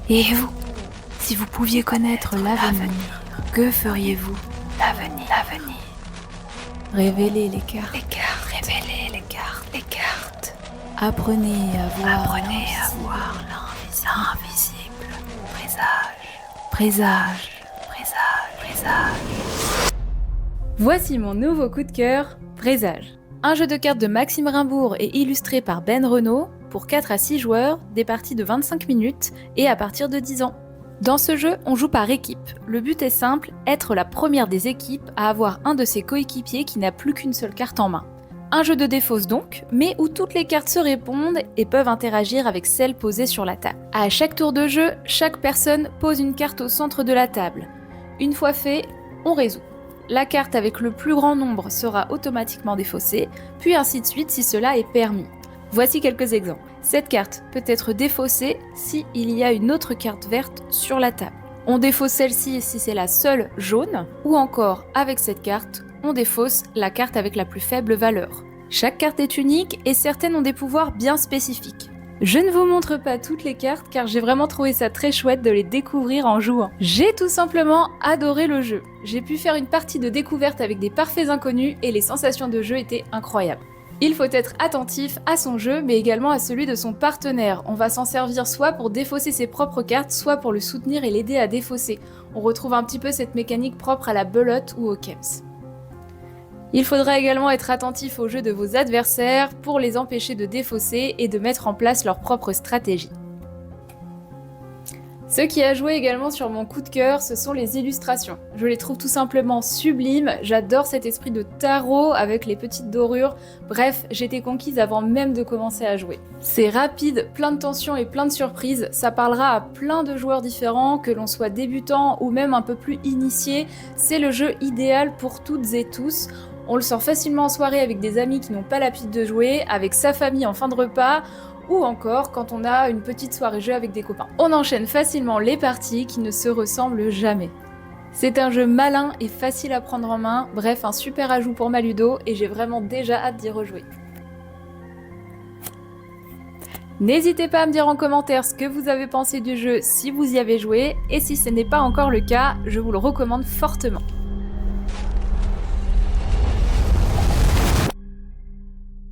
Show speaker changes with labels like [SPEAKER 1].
[SPEAKER 1] Et vous, si vous pouviez connaître l'avenir, que feriez-vous?
[SPEAKER 2] L'avenir.
[SPEAKER 1] Révélez les cartes.
[SPEAKER 2] Révélez les cartes.
[SPEAKER 1] Apprenez à voir
[SPEAKER 2] L'invisible.
[SPEAKER 1] présage. Voici mon nouveau coup de cœur, Présage. Un jeu de cartes de Maxime Rimbourg et illustré par Ben Renaud pour 4 à 6 joueurs, des parties de 25 minutes et à partir de 10 ans. Dans ce jeu, on joue par équipe. Le but est simple, être la première des équipes à avoir un de ses coéquipiers qui n'a plus qu'une seule carte en main. Un jeu de défausse donc, mais où toutes les cartes se répondent et peuvent interagir avec celles posées sur la table. À chaque tour de jeu, chaque personne pose une carte au centre de la table. Une fois fait, on résout. La carte avec le plus grand nombre sera automatiquement défaussée, puis ainsi de suite si cela est permis. Voici quelques exemples. Cette carte peut être défaussée si il y a une autre carte verte sur la table. On défausse celle-ci si c'est la seule jaune, ou encore, avec cette carte, on défausse la carte avec la plus faible valeur. Chaque carte est unique et certaines ont des pouvoirs bien spécifiques. Je ne vous montre pas toutes les cartes car j'ai vraiment trouvé ça très chouette de les découvrir en jouant. J'ai tout simplement adoré le jeu. J'ai pu faire une partie de découverte avec des parfaits inconnus et les sensations de jeu étaient incroyables. Il faut être attentif à son jeu mais également à celui de son partenaire. On va s'en servir soit pour défausser ses propres cartes, soit pour le soutenir et l'aider à défausser. On retrouve un petit peu cette mécanique propre à la belote ou au kems. Il faudra également être attentif au jeu de vos adversaires pour les empêcher de défausser et de mettre en place leur propre stratégie. Ce qui a joué également sur mon coup de cœur, ce sont les illustrations. Je les trouve tout simplement sublimes, j'adore cet esprit de tarot avec les petites dorures, bref, j'étais conquise avant même de commencer à jouer. C'est rapide, plein de tension et plein de surprises, ça parlera à plein de joueurs différents, que l'on soit débutant ou même un peu plus initié, c'est le jeu idéal pour toutes et tous. On le sort facilement en soirée avec des amis qui n'ont pas l'habitude de jouer, avec sa famille en fin de repas, ou encore quand on a une petite soirée jeu avec des copains. On enchaîne facilement les parties qui ne se ressemblent jamais. C'est un jeu malin et facile à prendre en main, bref un super ajout pour ma ludo et j'ai vraiment déjà hâte d'y rejouer. N'hésitez pas à me dire en commentaire ce que vous avez pensé du jeu si vous y avez joué, et si ce n'est pas encore le cas, je vous le recommande fortement.